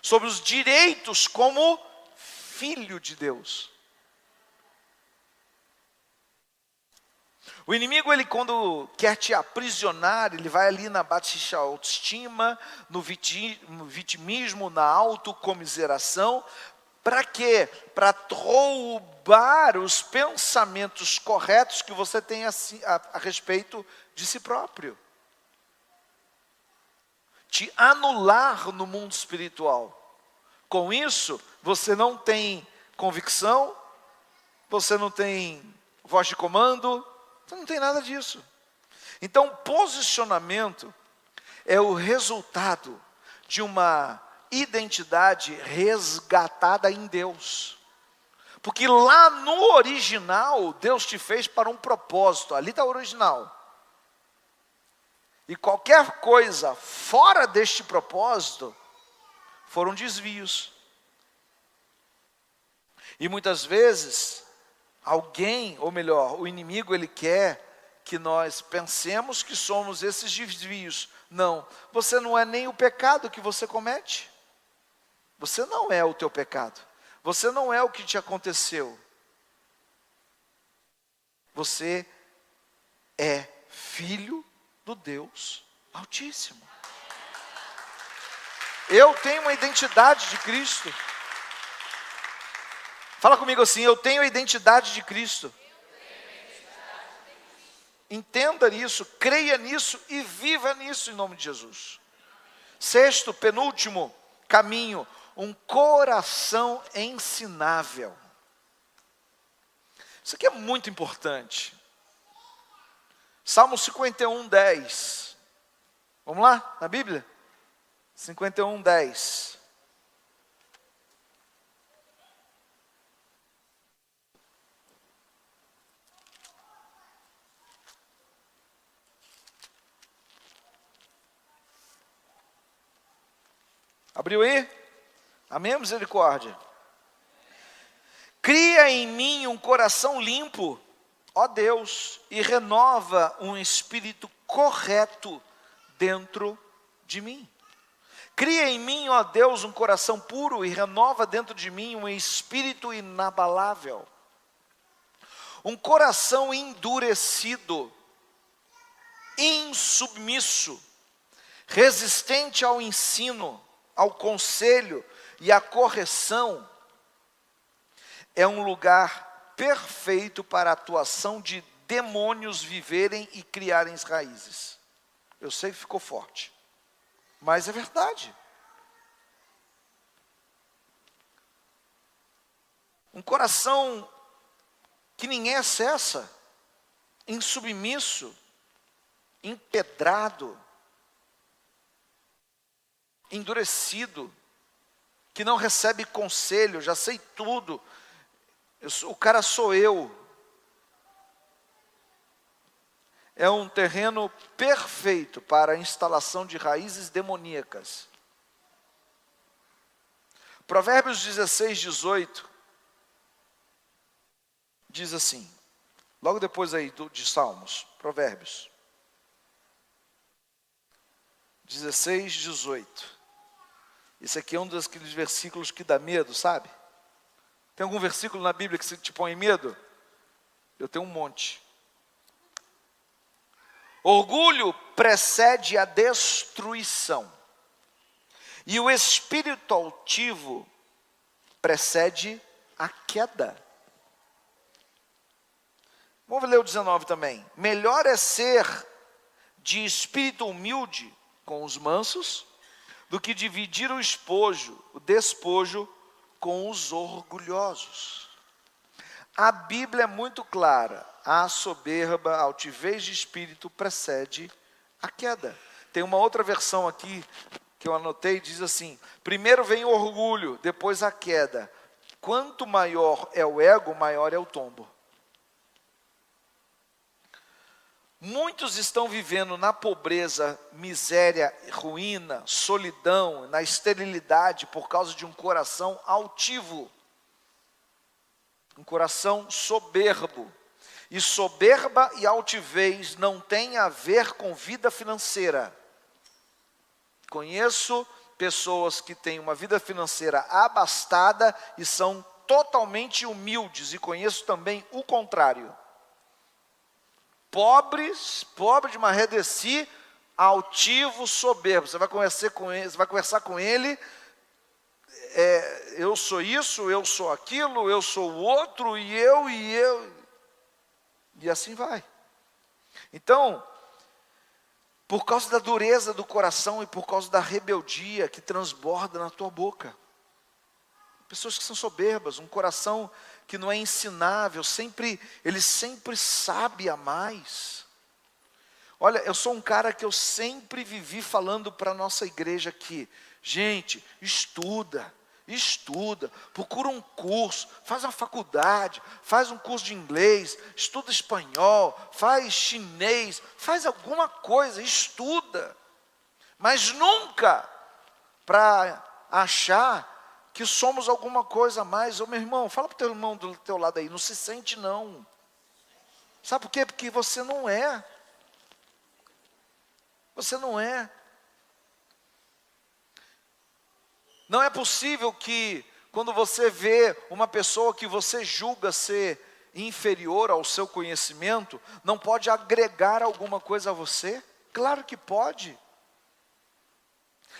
sobre os direitos como filho de Deus. O inimigo, ele quando quer te aprisionar, ele vai ali na baixa autoestima, no vitimismo, na autocomiseração. Para quê? Para roubar os pensamentos corretos que você tem a respeito de si próprio. Te anular no mundo espiritual. Com isso, você não tem convicção, você não tem voz de comando, você não tem nada disso. Então, posicionamento é o resultado de uma identidade resgatada em Deus. Porque lá no original, Deus te fez para um propósito, ali está o original. E qualquer coisa fora deste propósito, foram desvios. E muitas vezes, alguém, ou melhor, o inimigo, ele quer que nós pensemos que somos esses desvios. Não, você não é nem o pecado que você comete. Você não é o teu pecado. Você não é o que te aconteceu. Você é filho do Deus Altíssimo. Eu tenho uma identidade de Cristo. Fala comigo assim, eu tenho a identidade de Cristo. Entenda isso, creia nisso e viva nisso em nome de Jesus. Sexto, penúltimo caminho, um coração ensinável. Isso aqui é muito importante. Salmo 51, 10. Vamos lá, na Bíblia? 51, 10. Abriu aí? Amém, misericórdia. Cria em mim um coração limpo, ó Deus, e renova um espírito correto dentro de mim. Cria em mim, ó Deus, um coração puro e renova dentro de mim um espírito inabalável. Um coração endurecido, insubmisso, resistente ao ensino, ao conselho e à correção, é um lugar perfeito para a atuação de demônios viverem e criarem raízes. Eu sei que ficou forte, mas é verdade. Um coração que ninguém acessa, insubmisso, empedrado, endurecido, que não recebe conselho, já sei tudo, o cara sou eu. É um terreno perfeito para a instalação de raízes demoníacas. Provérbios 16, 18, diz assim, logo depois aí de Salmos, Provérbios 16, 18. Esse aqui é um daqueles versículos que dá medo, sabe? Tem algum versículo na Bíblia que te põe medo? Eu tenho um monte. Orgulho precede a destruição, e o espírito altivo precede a queda. Vamos ler o 19 também. Melhor é ser de espírito humilde com os mansos, do que dividir o despojo com os orgulhosos. A Bíblia é muito clara. A soberba, a altivez de espírito precede a queda. Tem uma outra versão aqui que eu anotei, diz assim: primeiro vem o orgulho, depois a queda. Quanto maior é o ego, maior é o tombo. Muitos estão vivendo na pobreza, miséria, ruína, solidão, na esterilidade por causa de um coração altivo, um coração soberbo. E soberba e altivez não tem a ver com vida financeira. Conheço pessoas que têm uma vida financeira abastada e são totalmente humildes, e conheço também o contrário. Pobre de marredeci, altivo, soberbo. Você vai conversar com ele, eu sou isso, eu sou aquilo, eu sou o outro, e eu, e assim vai. Então, por causa da dureza do coração e por causa da rebeldia que transborda na tua boca. Pessoas que são soberbas, um coração que não é ensinável, ele sempre sabe a mais. Olha, eu sou um cara que eu sempre vivi falando para a nossa igreja aqui, gente, estuda, procura um curso, faz uma faculdade, faz um curso de inglês, estuda espanhol, faz chinês, faz alguma coisa, estuda. Mas nunca para achar que somos alguma coisa a mais. Ô meu irmão, fala para o teu irmão do teu lado aí, não se sente não. Sabe por quê? Porque você não é. Você não é. Não é possível que quando você vê uma pessoa que você julga ser inferior ao seu conhecimento, não pode agregar alguma coisa a você? Claro que pode.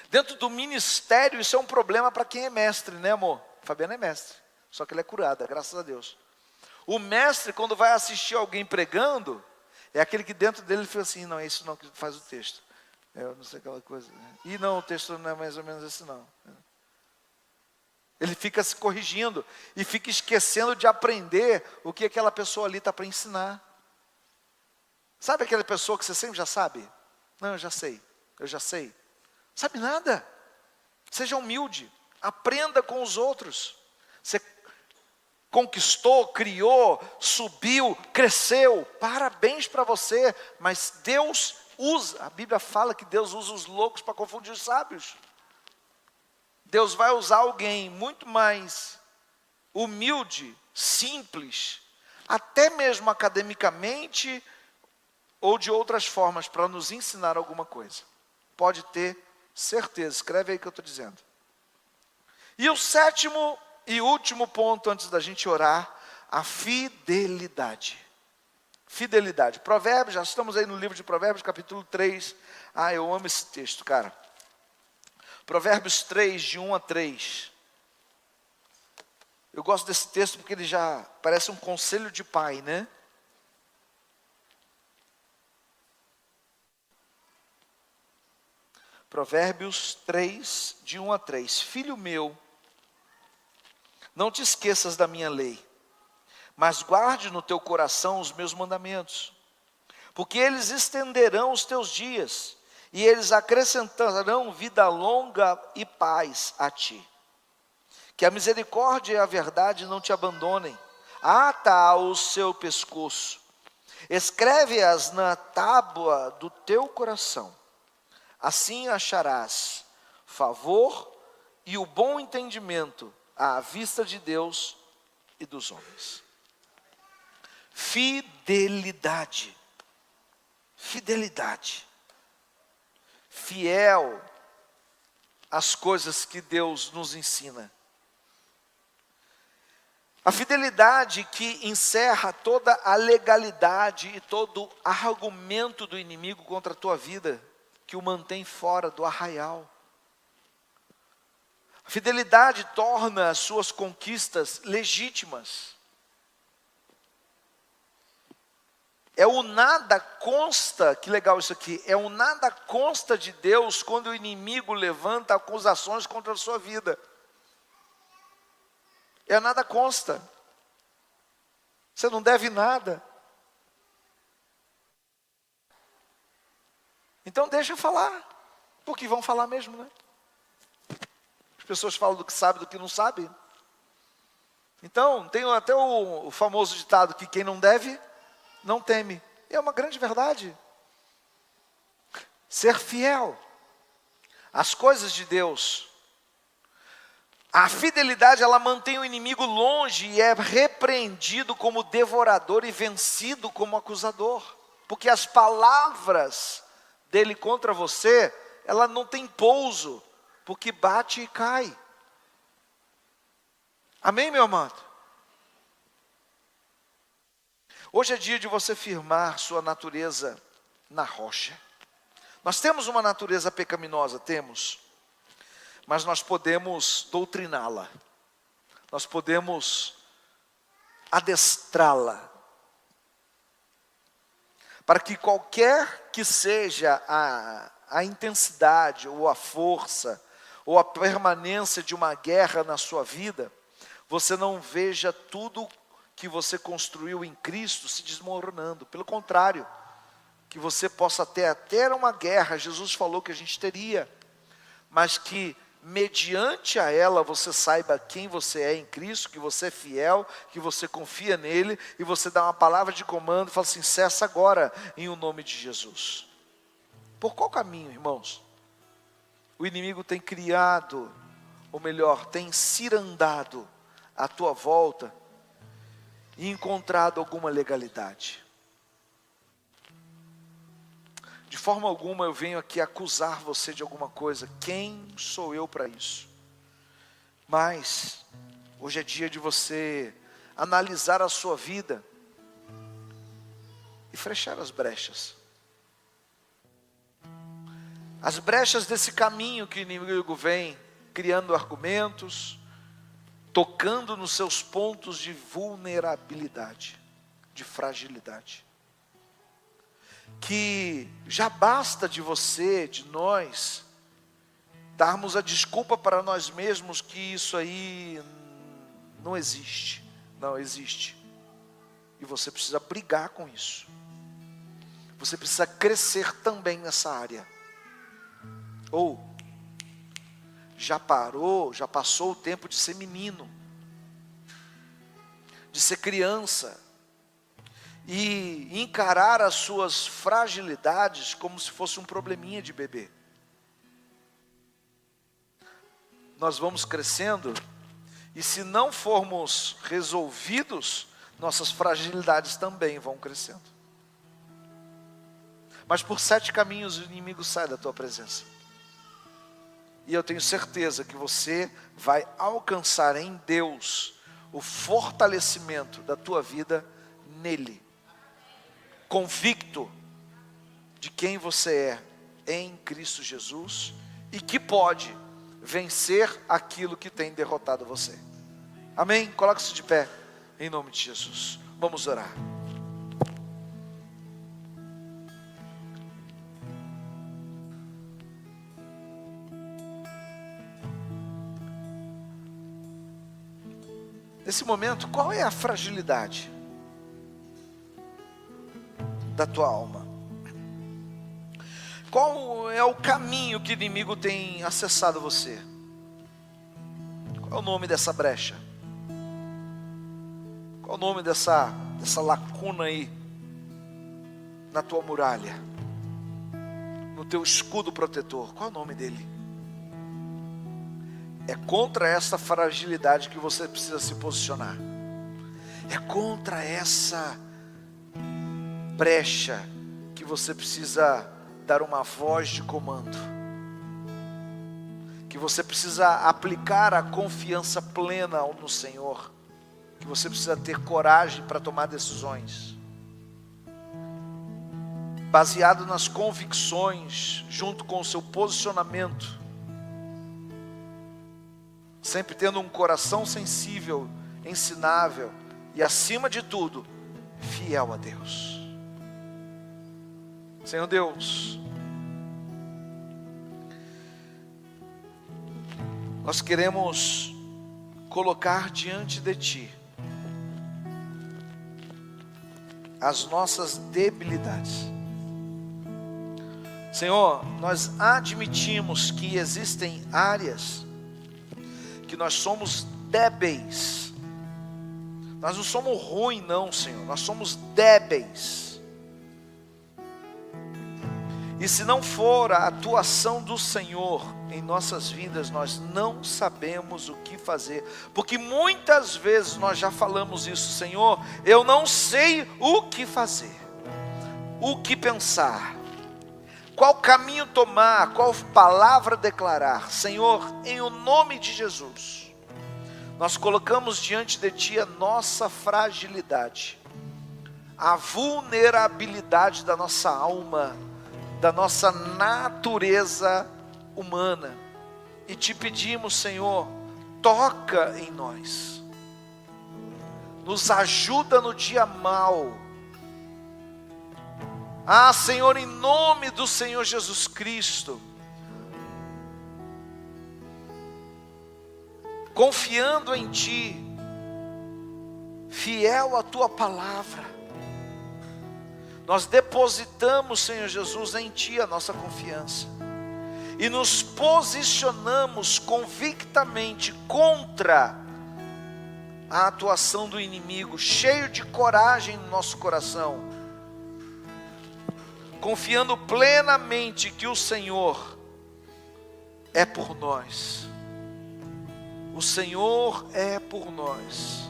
Dentro do ministério, isso é um problema para quem é mestre, né amor? Fabiana é mestre, só que ela é curada, graças a Deus. O mestre, quando vai assistir alguém pregando, é aquele que dentro dele fala assim, não, é isso não que faz o texto. Eu não sei aquela coisa. E não, o texto não é mais ou menos esse não. Ele fica se corrigindo e fica esquecendo de aprender o que aquela pessoa ali está para ensinar. Sabe aquela pessoa que você sempre já sabe? Não, eu já sei. Sabe nada. Seja humilde, aprenda com os outros. Você conquistou, criou, subiu, cresceu, parabéns para você, mas Deus usa, a Bíblia fala que Deus usa os loucos para confundir os sábios. Deus vai usar alguém muito mais humilde, simples, até mesmo academicamente ou de outras formas, para nos ensinar alguma coisa. Pode ter certeza, escreve aí o que eu estou dizendo. E o sétimo e último ponto antes da gente orar, a fidelidade. Fidelidade. Provérbios, já estamos aí no livro de Provérbios, capítulo 3. Ah, eu amo esse texto, cara. Provérbios 3, de 1 a 3. Eu gosto desse texto porque ele já parece um conselho de pai, né? Provérbios 3, de 1 a 3. Filho meu, não te esqueças da minha lei, mas guarde no teu coração os meus mandamentos, porque eles estenderão os teus dias, e eles acrescentarão vida longa e paz a ti. Que a misericórdia e a verdade não te abandonem, ata ao seu pescoço, escreve-as na tábua do teu coração, assim acharás favor e o bom entendimento à vista de Deus e dos homens. Fidelidade. Fidelidade. Fiel às coisas que Deus nos ensina. A fidelidade que encerra toda a legalidade e todo argumento do inimigo contra a tua vida, que o mantém fora do arraial. A fidelidade torna as suas conquistas legítimas. É o nada consta, que legal isso aqui, é o nada consta de Deus quando o inimigo levanta acusações contra a sua vida. É nada consta. Você não deve nada. Então deixa falar, porque vão falar mesmo, né? As pessoas falam do que sabe, do que não sabe. Então, tem até o famoso ditado que quem não deve, não teme. É uma grande verdade. Ser fiel às coisas de Deus. A fidelidade, ela mantém o inimigo longe e é repreendido como devorador e vencido como acusador. Porque as palavras dele contra você, ela não tem pouso, porque bate e cai. Amém, meu amado? Hoje é dia de você firmar sua natureza na rocha. Nós temos uma natureza pecaminosa, temos, mas nós podemos doutriná-la, nós podemos adestrá-la, para que qualquer que seja a intensidade, ou a força, ou a permanência de uma guerra na sua vida, você não veja tudo que você construiu em Cristo se desmoronando. Pelo contrário, que você possa ter até uma guerra, Jesus falou que a gente teria, mas que mediante a ela você saiba quem você é em Cristo, que você é fiel, que você confia nele, e você dá uma palavra de comando e fala assim: cessa agora em o nome de Jesus. Por qual caminho, irmãos? O inimigo tem criado, ou melhor, tem cirandado à tua volta e encontrado alguma legalidade. De forma alguma eu venho aqui acusar você de alguma coisa. Quem sou eu para isso? Mas hoje é dia de você analisar a sua vida e fechar as brechas. As brechas desse caminho que o inimigo vem criando argumentos, tocando nos seus pontos de vulnerabilidade, de fragilidade. Que já basta de você, de nós, darmos a desculpa para nós mesmos que isso aí não existe. Não existe. E você precisa brigar com isso. Você precisa crescer também nessa área. Ou já passou o tempo de ser menino, de ser criança, e encarar as suas fragilidades como se fosse um probleminha de bebê. Nós vamos crescendo, e se não formos resolvidos, nossas fragilidades também vão crescendo. Mas por 7 caminhos o inimigo sai da tua presença. E eu tenho certeza que você vai alcançar em Deus o fortalecimento da tua vida nele. Convicto de quem você é em Cristo Jesus e que pode vencer aquilo que tem derrotado você. Amém? Coloque-se de pé em nome de Jesus. Vamos orar. Nesse momento, qual é a fragilidade da tua alma? Qual é o caminho que o inimigo tem acessado você? Qual é o nome dessa brecha? Qual é o nome dessa lacuna aí na tua muralha? No teu escudo protetor? Qual é o nome dele? É contra essa fragilidade que você precisa se posicionar. É contra essa brecha que você precisa dar uma voz de comando. Que você precisa aplicar a confiança plena no Senhor. Que você precisa ter coragem para tomar decisões. Baseado nas convicções, junto com o seu posicionamento. Sempre tendo um coração sensível, ensinável e, acima de tudo, fiel a Deus. Senhor Deus, nós queremos colocar diante de Ti as nossas debilidades. Senhor, nós admitimos que existem áreas que nós somos débeis. Nós não somos ruins não, Senhor, nós somos débeis. E se não for a atuação do Senhor em nossas vidas, nós não sabemos o que fazer. Porque muitas vezes nós já falamos isso: Senhor, eu não sei o que fazer, o que pensar, qual caminho tomar, qual palavra declarar. Senhor, em o nome de Jesus, nós colocamos diante de Ti a nossa fragilidade, a vulnerabilidade da nossa alma, da nossa natureza humana, e Te pedimos, Senhor, toca em nós, nos ajuda no dia mau. Ah, Senhor, em nome do Senhor Jesus Cristo, confiando em Ti, fiel à Tua palavra, nós depositamos, Senhor Jesus, em Ti a nossa confiança, e nos posicionamos convictamente contra a atuação do inimigo, cheio de coragem no nosso coração, confiando plenamente que o Senhor é por nós. O Senhor é por nós.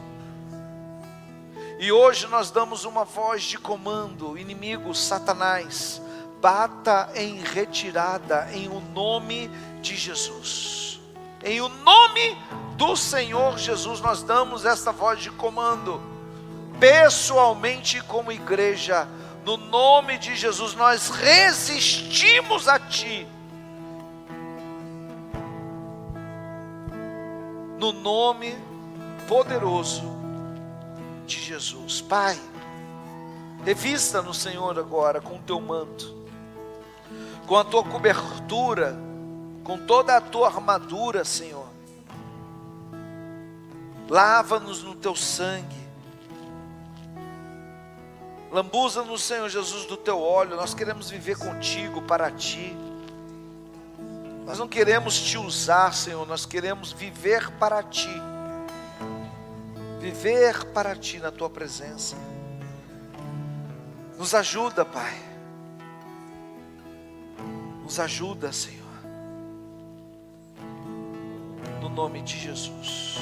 E hoje nós damos uma voz de comando: inimigo, Satanás, bata em retirada em o nome de Jesus. Em o nome do Senhor Jesus nós damos esta voz de comando, pessoalmente como igreja. No nome de Jesus nós resistimos a Ti. No nome poderoso de Jesus. Pai, revista-nos, Senhor, agora com o Teu manto, com a Tua cobertura, com toda a tua armadura, Senhor. Lava-nos no teu sangue. Lambuza-nos, Senhor Jesus, do teu óleo. Nós queremos viver contigo, para ti. Nós não queremos te usar, Senhor, nós queremos viver para ti. Viver para ti na tua presença. Nos ajuda, Pai. Nos ajuda, Senhor. No nome de Jesus.